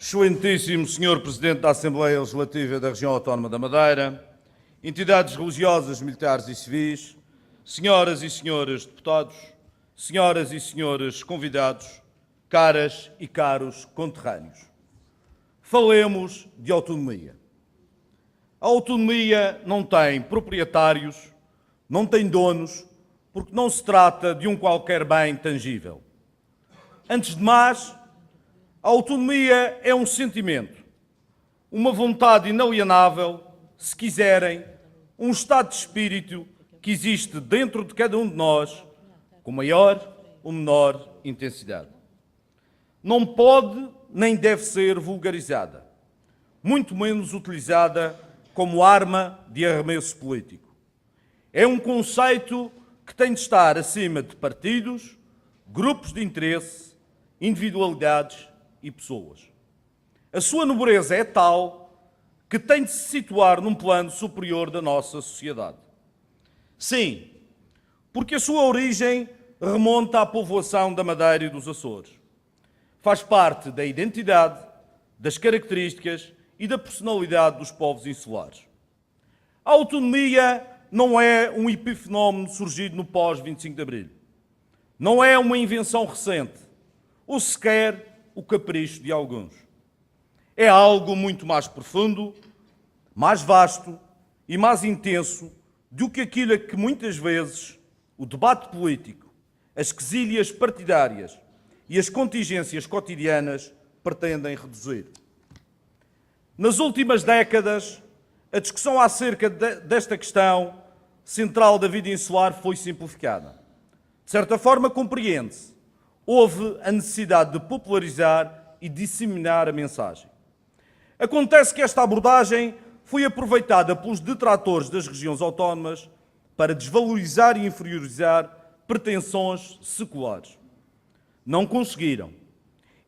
Excelentíssimo Senhor Presidente da Assembleia Legislativa da Região Autónoma da Madeira, entidades religiosas, militares e civis, senhoras e senhores deputados, senhoras e senhores convidados, caras e caros conterrâneos. Falemos de autonomia. A autonomia não tem proprietários, não tem donos, porque não se trata de um qualquer bem tangível. Antes de mais, a autonomia é um sentimento, uma vontade inalienável, se quiserem, um estado de espírito que existe dentro de cada um de nós, com maior ou menor intensidade. Não pode nem deve ser vulgarizada, muito menos utilizada como arma de arremesso político. É um conceito que tem de estar acima de partidos, grupos de interesse, individualidades e pessoas. A sua nobreza é tal que tem de se situar num plano superior da nossa sociedade. Sim, porque a sua origem remonta à povoação da Madeira e dos Açores. Faz parte da identidade, das características e da personalidade dos povos insulares. A autonomia não é um epifenómeno surgido no pós-25 de Abril. Não é uma invenção recente, ou sequer o capricho de alguns. É algo muito mais profundo, mais vasto e mais intenso do que aquilo a que muitas vezes o debate político, as quesilhas partidárias e as contingências cotidianas pretendem reduzir. Nas últimas décadas, a discussão acerca desta questão central da vida insular foi simplificada. De certa forma, compreende-se. Houve a necessidade de popularizar e disseminar a mensagem. Acontece que esta abordagem foi aproveitada pelos detratores das regiões autónomas para desvalorizar e inferiorizar pretensões seculares. Não conseguiram.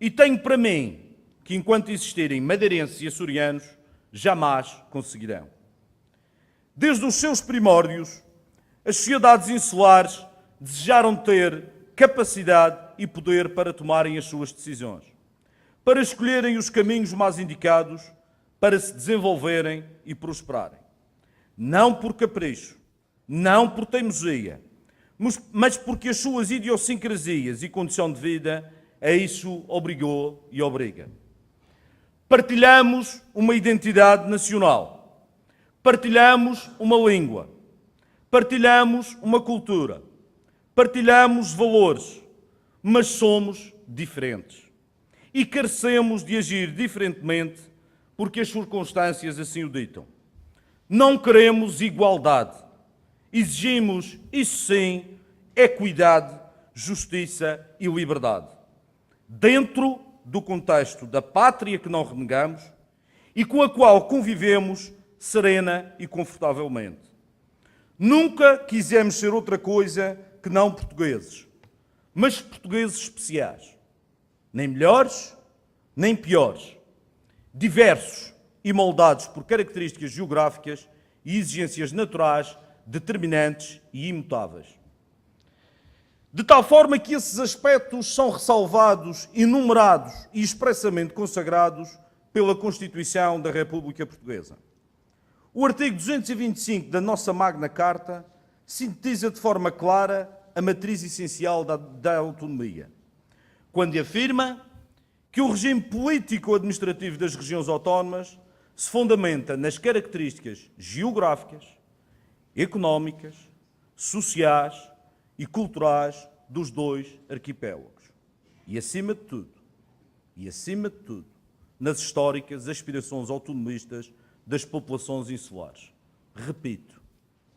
E tenho para mim que, enquanto existirem madeirenses e açorianos, jamais conseguirão. Desde os seus primórdios, as sociedades insulares desejaram ter capacidade e poder para tomarem as suas decisões, para escolherem os caminhos mais indicados, para se desenvolverem e prosperarem. Não por capricho, não por teimosia, mas porque as suas idiosincrasias e condição de vida a isso obrigou e obriga. Partilhamos uma identidade nacional, partilhamos uma língua, partilhamos uma cultura, partilhamos valores, mas somos diferentes. E carecemos de agir diferentemente porque as circunstâncias assim o ditam. Não queremos igualdade. Exigimos, isso sim, equidade, justiça e liberdade. Dentro do contexto da pátria que não renegamos e com a qual convivemos serena e confortavelmente. Nunca quisemos ser outra coisa que não portugueses, mas portugueses especiais, nem melhores, nem piores, diversos e moldados por características geográficas e exigências naturais determinantes e imutáveis. De tal forma que esses aspectos são ressalvados, enumerados e expressamente consagrados pela Constituição da República Portuguesa. O artigo 225 da nossa Magna Carta sintetiza de forma clara a matriz essencial da autonomia, quando afirma que o regime político-administrativo das regiões autónomas se fundamenta nas características geográficas, económicas, sociais e culturais dos dois arquipélagos. E, acima de tudo, nas históricas aspirações autonomistas das populações insulares. Repito,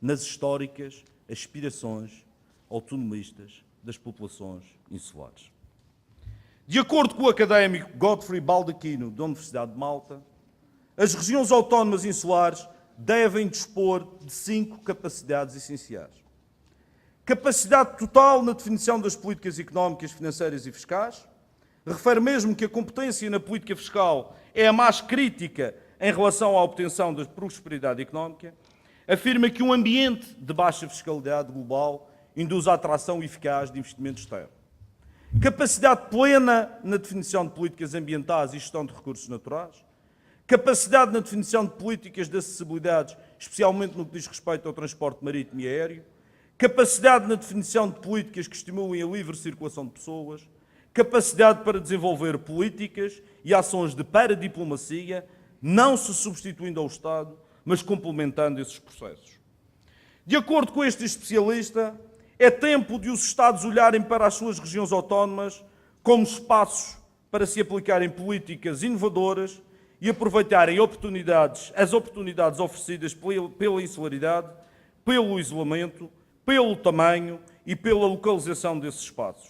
nas históricas aspirações autonomistas das populações insulares. De acordo com o académico Godfrey Baldacchino, da Universidade de Malta, as regiões autónomas insulares devem dispor de 5 capacidades essenciais. Capacidade total na definição das políticas económicas, financeiras e fiscais. Refere mesmo que a competência na política fiscal é a mais crítica em relação à obtenção da prosperidade económica. Afirma que um ambiente de baixa fiscalidade global induz a atração eficaz de investimento externo. capacidade plena na definição de políticas ambientais e gestão de recursos naturais, capacidade na definição de políticas de acessibilidade, especialmente no que diz respeito ao transporte marítimo e aéreo, capacidade na definição de políticas que estimulem a livre circulação de pessoas, capacidade para desenvolver políticas e ações de paradiplomacia, não se substituindo ao Estado, mas complementando esses processos. De acordo com este especialista, é tempo de os Estados olharem para as suas regiões autónomas como espaços para se aplicarem políticas inovadoras e aproveitarem as oportunidades oferecidas pela insularidade, pelo isolamento, pelo tamanho e pela localização desses espaços.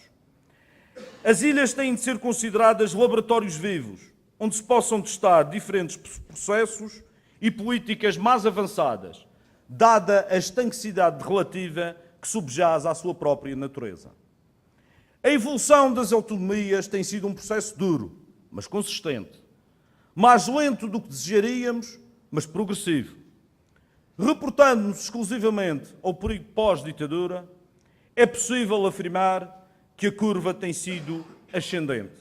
As ilhas têm de ser consideradas laboratórios vivos, onde se possam testar diferentes processos e políticas mais avançadas, dada a estanquicidade relativa que subjaz à sua própria natureza. A evolução das autonomias tem sido um processo duro, mas consistente. Mais lento do que desejaríamos, mas progressivo. Reportando-nos exclusivamente ao período pós-ditadura, é possível afirmar que a curva tem sido ascendente,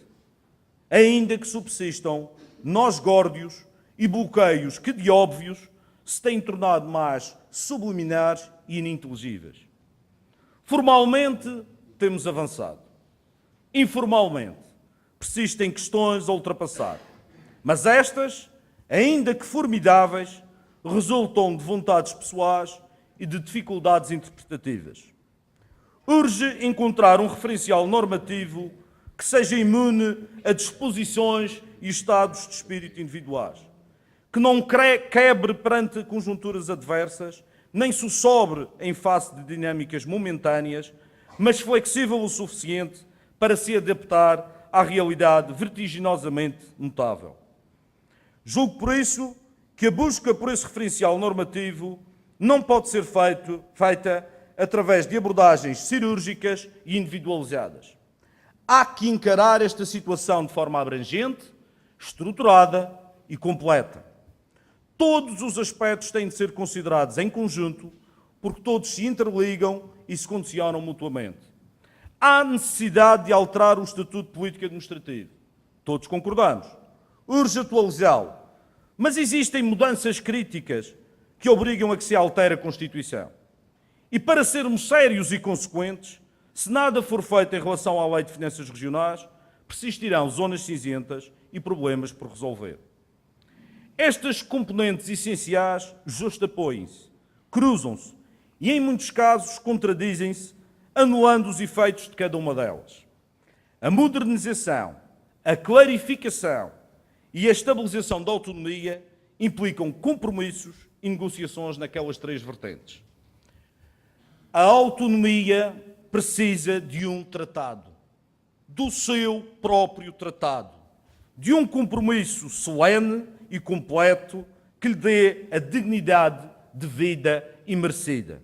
ainda que subsistam nós górdios e bloqueios que, de óbvios, se têm tornado mais subliminares e ininteligíveis. Formalmente, temos avançado. Informalmente, persistem questões a ultrapassar. Mas estas, ainda que formidáveis, resultam de vontades pessoais e de dificuldades interpretativas. Urge encontrar um referencial normativo que seja imune a disposições e estados de espírito individuais, que não quebre perante conjunturas adversas, nem sobre em face de dinâmicas momentâneas, mas flexível o suficiente para se adaptar à realidade vertiginosamente mutável. Julgo, por isso, que a busca por esse referencial normativo não pode ser feita através de abordagens cirúrgicas e individualizadas. Há que encarar esta situação de forma abrangente, estruturada e completa. Todos os aspectos têm de ser considerados em conjunto, porque todos se interligam e se condicionam mutuamente. Há necessidade de alterar o Estatuto Político Administrativo. Todos concordamos. Urge atualizá-lo. Mas existem mudanças críticas que obrigam a que se altere a Constituição. E para sermos sérios e consequentes, se nada for feito em relação à Lei de Finanças Regionais, persistirão zonas cinzentas e problemas por resolver. Estas componentes essenciais justapõem-se, cruzam-se e, em muitos casos, contradizem-se, anulando os efeitos de cada uma delas. A modernização, a clarificação e a estabilização da autonomia implicam compromissos e negociações naquelas três vertentes. A autonomia precisa de um tratado, do seu próprio tratado, de um compromisso solene e completo que lhe dê a dignidade de vida imerecida.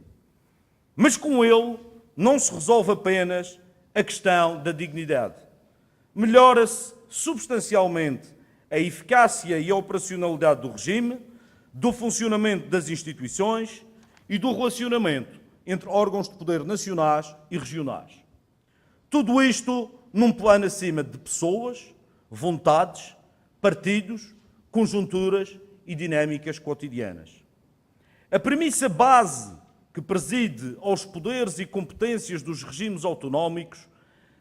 Mas com ele não se resolve apenas a questão da dignidade. Melhora-se substancialmente a eficácia e a operacionalidade do regime, do funcionamento das instituições e do relacionamento entre órgãos de poder nacionais e regionais. Tudo isto num plano acima de pessoas, vontades, partidos, conjunturas e dinâmicas cotidianas. A premissa base que preside aos poderes e competências dos regimes autonómicos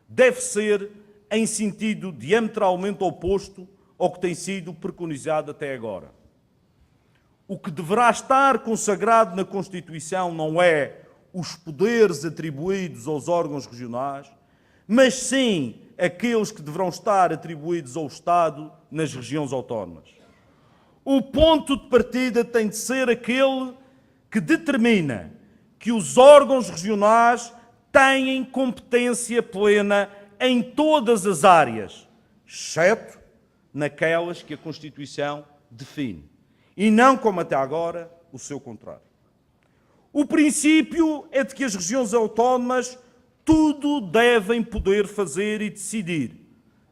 deve ser em sentido diametralmente oposto ao que tem sido preconizado até agora. O que deverá estar consagrado na Constituição não é os poderes atribuídos aos órgãos regionais, mas sim aqueles que deverão estar atribuídos ao Estado nas regiões autónomas. O ponto de partida tem de ser aquele que determina que os órgãos regionais têm competência plena em todas as áreas, exceto naquelas que a Constituição define, e não, como até agora, o seu contrário. O princípio é de que as regiões autónomas tudo devem poder fazer e decidir,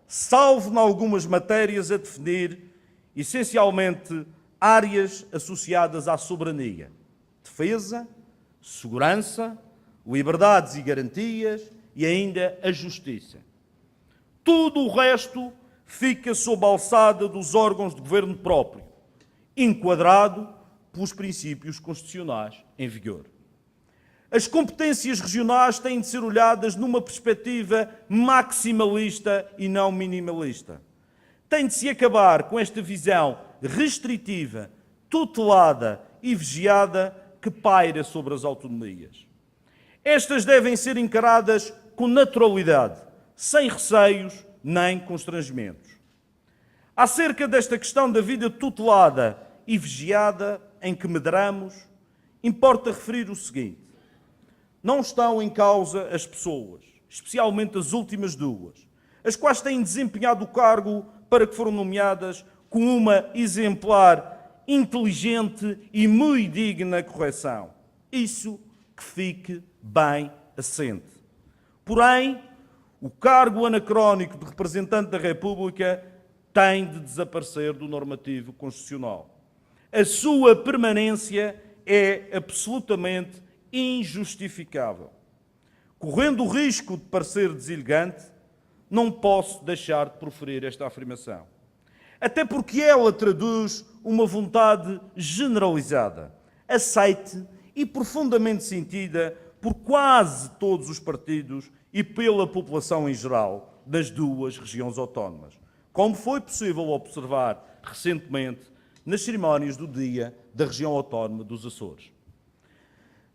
salvo em algumas matérias a definir, essencialmente áreas associadas à soberania, defesa, segurança, liberdades e garantias e ainda a justiça. Tudo o resto fica sob a alçada dos órgãos de governo próprio, enquadrado pelos princípios constitucionais em vigor. As competências regionais têm de ser olhadas numa perspectiva maximalista e não minimalista. Tem de se acabar com esta visão restritiva, tutelada e vigiada que paira sobre as autonomias. Estas devem ser encaradas com naturalidade, sem receios nem constrangimentos. Acerca desta questão da vida tutelada e vigiada em que medramos, importa referir o seguinte: não estão em causa as pessoas, especialmente as últimas duas, as quais têm desempenhado o cargo para que foram nomeadas com uma exemplar, inteligente e muito digna correção. Isso que fique bem assente. Porém, o cargo anacrónico de representante da República tem de desaparecer do normativo constitucional. A sua permanência é absolutamente injustificável. Correndo o risco de parecer deselegante, não posso deixar de proferir esta afirmação. Até porque ela traduz uma vontade generalizada, aceite e profundamente sentida por quase todos os partidos e pela população em geral das duas regiões autónomas, como foi possível observar recentemente nas cerimónias do Dia da Região Autónoma dos Açores.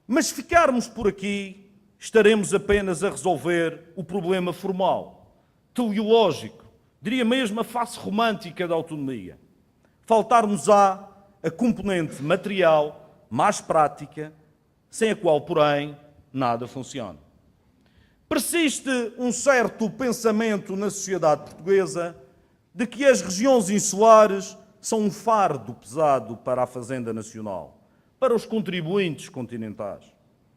Mas se ficarmos por aqui, estaremos apenas a resolver o problema formal, teleológico, diria mesmo a face romântica da autonomia. Faltar-nos-á a componente material, mais prática, sem a qual, porém, nada funciona. Persiste um certo pensamento na sociedade portuguesa de que as regiões insulares são um fardo pesado para a Fazenda Nacional, para os contribuintes continentais.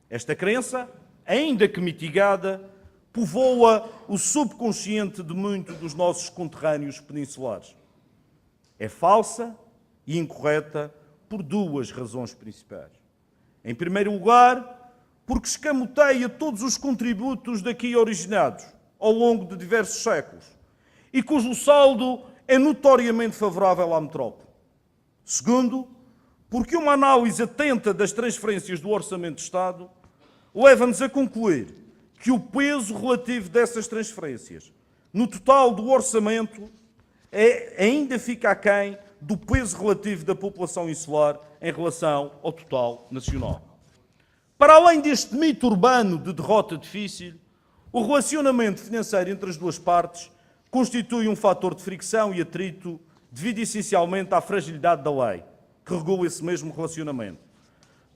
Esta crença, ainda que mitigada, povoa o subconsciente de muitos dos nossos conterrâneos peninsulares. É falsa e incorreta por duas razões principais. Em primeiro lugar, porque escamoteia todos os contributos daqui originados ao longo de diversos séculos e cujo saldo é notoriamente favorável à metrópole. Segundo, porque uma análise atenta das transferências do Orçamento de Estado leva-nos a concluir que o peso relativo dessas transferências no total do orçamento ainda fica aquém do peso relativo da população insular em relação ao total nacional. Para além deste mito urbano de derrota difícil, o relacionamento financeiro entre as duas partes constitui um fator de fricção e atrito devido essencialmente à fragilidade da lei, que regula esse mesmo relacionamento.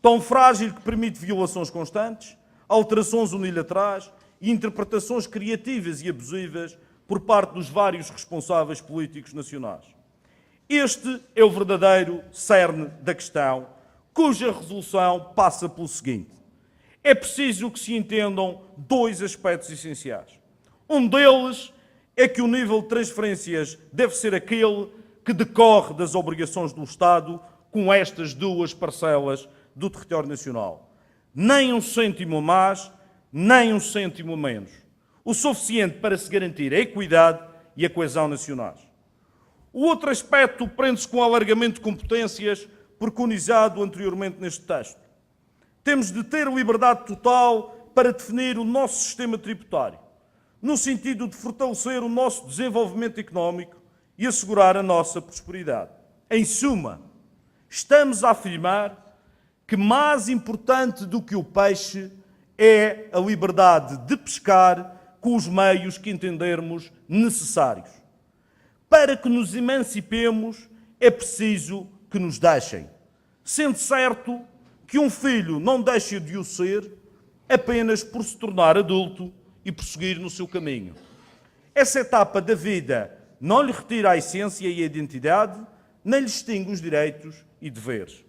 Tão frágil que permite violações constantes, alterações unilaterais e interpretações criativas e abusivas por parte dos vários responsáveis políticos nacionais. Este é o verdadeiro cerne da questão, cuja resolução passa pelo seguinte: é preciso que se entendam dois aspectos essenciais. Um deles é que o nível de transferências deve ser aquele que decorre das obrigações do Estado com estas duas parcelas do território nacional. Nem um cêntimo a mais, nem um cêntimo a menos. O suficiente para se garantir a equidade e a coesão nacionais. O outro aspecto prende-se com o alargamento de competências preconizado anteriormente neste texto. Temos de ter liberdade total para definir o nosso sistema tributário, no sentido de fortalecer o nosso desenvolvimento económico e assegurar a nossa prosperidade. Em suma, estamos a afirmar que mais importante do que o peixe é a liberdade de pescar com os meios que entendermos necessários. Para que nos emancipemos, é preciso que nos deixem, sendo certo que um filho não deixa de o ser apenas por se tornar adulto e prosseguir no seu caminho. Essa etapa da vida não lhe retira a essência e a identidade, nem lhe extingue os direitos e deveres.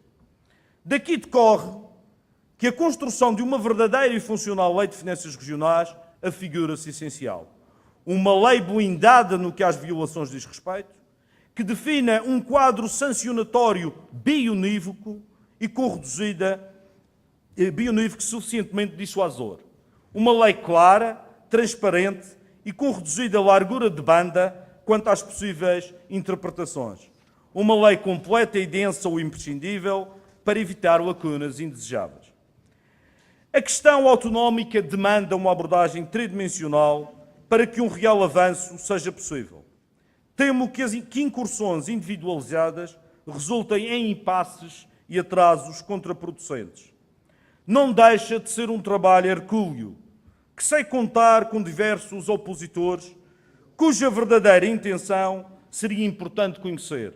Daqui decorre que a construção de uma verdadeira e funcional lei de finanças regionais afigura-se essencial. Uma lei blindada no que às violações diz respeito, que defina um quadro sancionatório bionívoco e bionívoco suficientemente dissuasor. Uma lei clara, transparente e com reduzida largura de banda quanto às possíveis interpretações. Uma lei completa e densa ou imprescindível para evitar lacunas indesejáveis. A questão autonómica demanda uma abordagem tridimensional para que um real avanço seja possível. Temo que incursões individualizadas resultem em impasses e atrasos contraproducentes. Não deixa de ser um trabalho hercúleo, que sei contar com diversos opositores, cuja verdadeira intenção seria importante conhecer.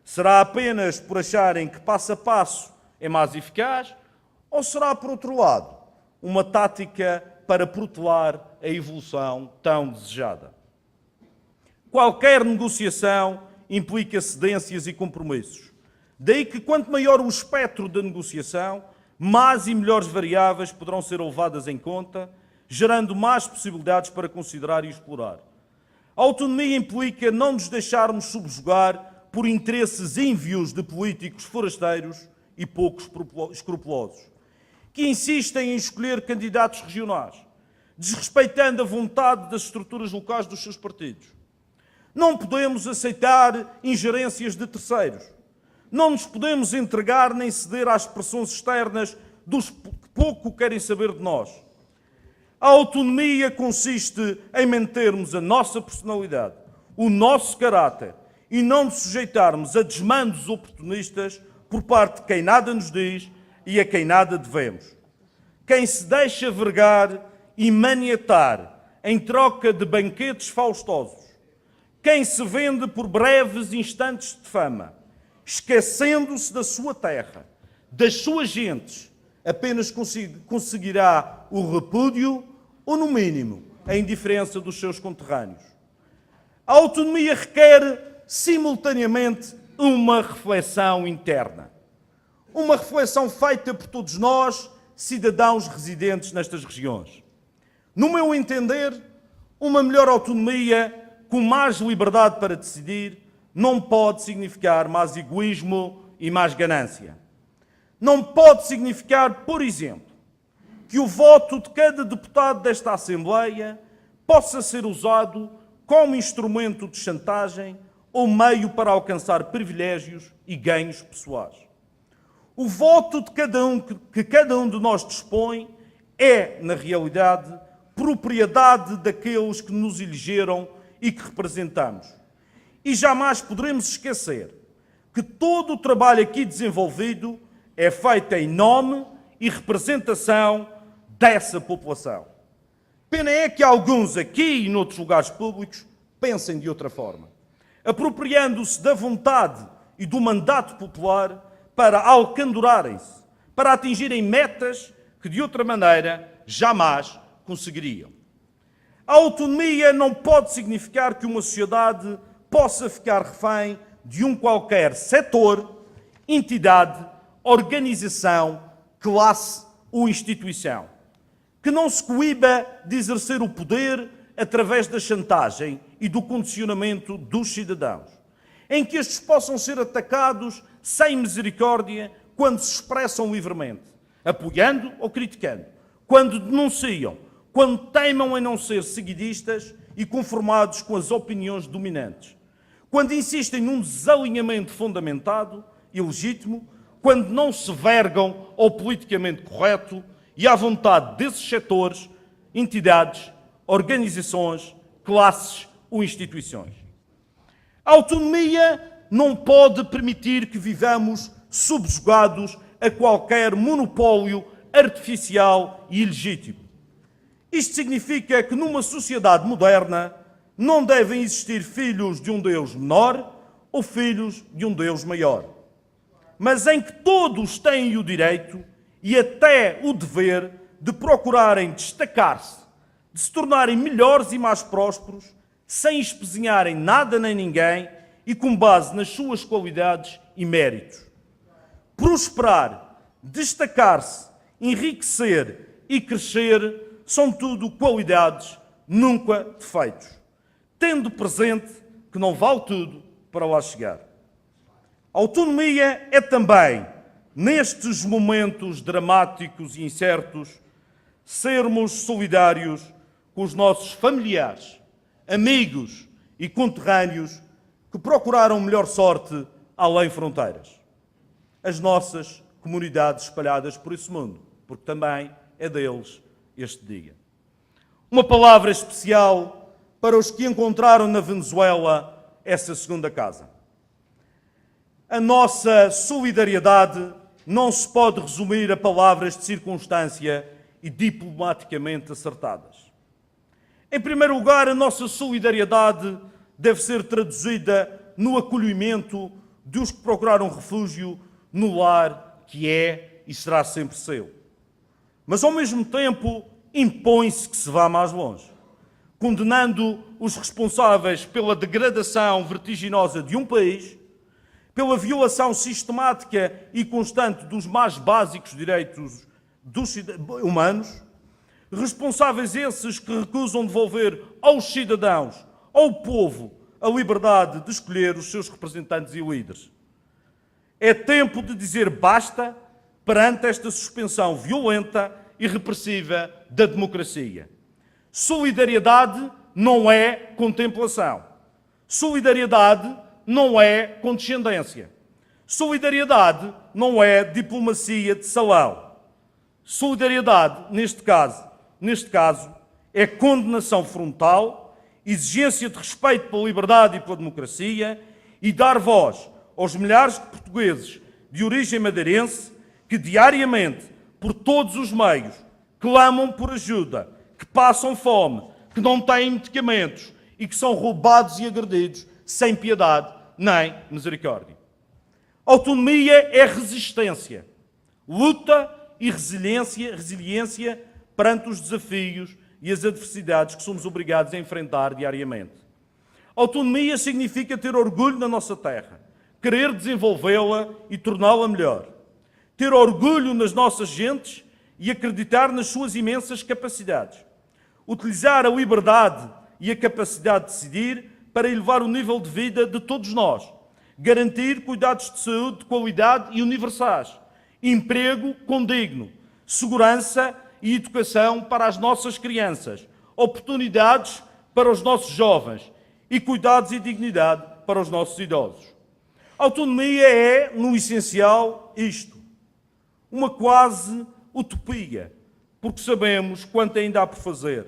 Será apenas por acharem que passo a passo é mais eficaz, ou será, por outro lado, uma tática para protelar a evolução tão desejada? Qualquer negociação implica cedências e compromissos. Daí que, quanto maior o espectro da negociação, mais e melhores variáveis poderão ser levadas em conta, gerando mais possibilidades para considerar e explorar. A autonomia implica não nos deixarmos subjugar por interesses envios de políticos forasteiros e pouco escrupulosos, que insistem em escolher candidatos regionais, desrespeitando a vontade das estruturas locais dos seus partidos. Não podemos aceitar ingerências de terceiros. Não nos podemos entregar nem ceder às pressões externas dos que pouco querem saber de nós. A autonomia consiste em mantermos a nossa personalidade, o nosso caráter e não nos sujeitarmos a desmandos oportunistas por parte de quem nada nos diz e a quem nada devemos. Quem se deixa vergar e maniatar em troca de banquetes faustosos, quem se vende por breves instantes de fama, esquecendo-se da sua terra, das suas gentes, apenas conseguirá o repúdio ou, no mínimo, a indiferença dos seus conterrâneos. A autonomia requer, simultaneamente, uma reflexão interna. Uma reflexão feita por todos nós, cidadãos residentes nestas regiões. No meu entender, uma melhor autonomia, com mais liberdade para decidir, não pode significar mais egoísmo e mais ganância. Não pode significar, por exemplo, que o voto de cada deputado desta Assembleia possa ser usado como instrumento de chantagem ou meio para alcançar privilégios e ganhos pessoais. O voto de que cada um de nós dispõe é, na realidade, propriedade daqueles que nos elegeram e que representamos. E jamais poderemos esquecer que todo o trabalho aqui desenvolvido é feito em nome e representação dessa população. Pena é que alguns aqui e noutros lugares públicos pensem de outra forma, apropriando-se da vontade e do mandato popular para alcandorarem-se, para atingirem metas que de outra maneira jamais conseguiriam. A autonomia não pode significar que uma sociedade possa ficar refém de um qualquer setor, entidade, organização, classe ou instituição, que não se coíba de exercer o poder através da chantagem e do condicionamento dos cidadãos, em que estes possam ser atacados sem misericórdia quando se expressam livremente, apoiando ou criticando, quando denunciam, quando teimam em não ser seguidistas e conformados com as opiniões dominantes, quando insistem num desalinhamento fundamentado e legítimo, quando não se vergam ao politicamente correto e à vontade desses setores, entidades, organizações, classes ou instituições. A autonomia não pode permitir que vivamos subjugados a qualquer monopólio artificial e ilegítimo. Isto significa que numa sociedade moderna não devem existir filhos de um Deus menor ou filhos de um Deus maior, mas em que todos têm o direito e até o dever de procurarem destacar-se, de se tornarem melhores e mais prósperos, sem espezinharem nada nem ninguém e com base nas suas qualidades e méritos. Prosperar, destacar-se, enriquecer e crescer são tudo qualidades, nunca defeitos, tendo presente que não vale tudo para lá chegar. A autonomia é também, nestes momentos dramáticos e incertos, sermos solidários com os nossos familiares, amigos e conterrâneos que procuraram melhor sorte além fronteiras. As nossas comunidades espalhadas por esse mundo, porque também é deles este dia. Uma palavra especial para os que encontraram na Venezuela essa segunda casa. A nossa solidariedade não se pode resumir a palavras de circunstância e diplomaticamente acertadas. Em primeiro lugar, a nossa solidariedade deve ser traduzida no acolhimento dos que procuraram refúgio no lar que é e será sempre seu. Mas, ao mesmo tempo, impõe-se que se vá mais longe, condenando os responsáveis pela degradação vertiginosa de um país, pela violação sistemática e constante dos mais básicos direitos humanos, responsáveis esses que recusam devolver aos cidadãos, ao povo, a liberdade de escolher os seus representantes e líderes. É tempo de dizer basta perante esta suspensão violenta e repressiva da democracia. Solidariedade não é contemplação. Solidariedade não é condescendência. Solidariedade não é diplomacia de salão. Solidariedade, neste caso, é condenação frontal, exigência de respeito pela liberdade e pela democracia e dar voz aos milhares de portugueses de origem madeirense que diariamente, por todos os meios, clamam por ajuda, que passam fome, que não têm medicamentos e que são roubados e agredidos sem piedade nem misericórdia. Autonomia é resistência, luta e resiliência perante os desafios e as adversidades que somos obrigados a enfrentar diariamente. Autonomia significa ter orgulho na nossa terra, querer desenvolvê-la e torná-la melhor. Ter orgulho nas nossas gentes e acreditar nas suas imensas capacidades. Utilizar a liberdade e a capacidade de decidir para elevar o nível de vida de todos nós. Garantir cuidados de saúde de qualidade e universais. Emprego condigno. Segurança e educação para as nossas crianças. Oportunidades para os nossos jovens. E cuidados e dignidade para os nossos idosos. Autonomia é, no essencial, isto. Uma quase utopia, porque sabemos quanto ainda há por fazer.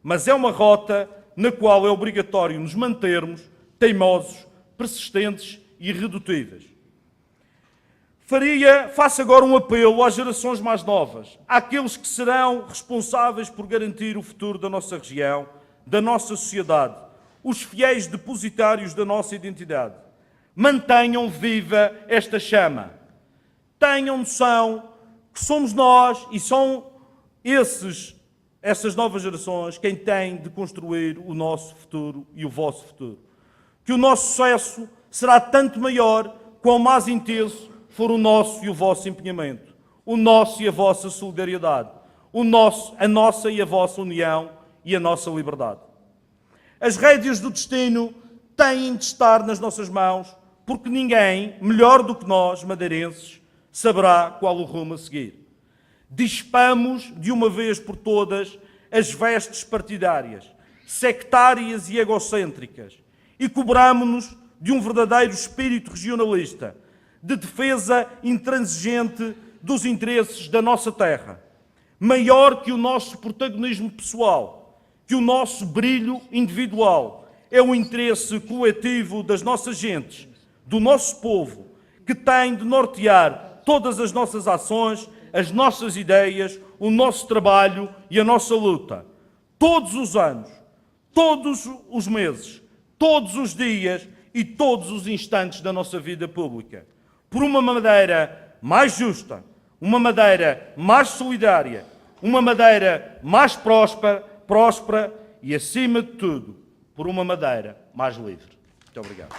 Mas é uma rota na qual é obrigatório nos mantermos teimosos, persistentes e irredutíveis. Faço agora um apelo às gerações mais novas, àqueles que serão responsáveis por garantir o futuro da nossa região, da nossa sociedade, os fiéis depositários da nossa identidade. Mantenham viva esta chama. Tenham noção que somos nós e são essas novas gerações quem têm de construir o nosso futuro e o vosso futuro. Que o nosso sucesso será tanto maior quão mais intenso for o nosso e o vosso empenhamento, o nosso e a vossa solidariedade, a nossa e a vossa união e a nossa liberdade. As rédeas do destino têm de estar nas nossas mãos, porque ninguém, melhor do que nós, madeirenses, saberá qual o rumo a seguir. Dispamos, de uma vez por todas, as vestes partidárias, sectárias e egocêntricas, e cobramo-nos de um verdadeiro espírito regionalista, de defesa intransigente dos interesses da nossa terra, maior que o nosso protagonismo pessoal, que o nosso brilho individual, é o interesse coletivo das nossas gentes, do nosso povo, que tem de nortear todas as nossas ações, as nossas ideias, o nosso trabalho e a nossa luta. Todos os anos, todos os meses, todos os dias e todos os instantes da nossa vida pública. Por uma Madeira mais justa, uma Madeira mais solidária, uma Madeira mais próspera e, acima de tudo, por uma Madeira mais livre. Muito obrigado.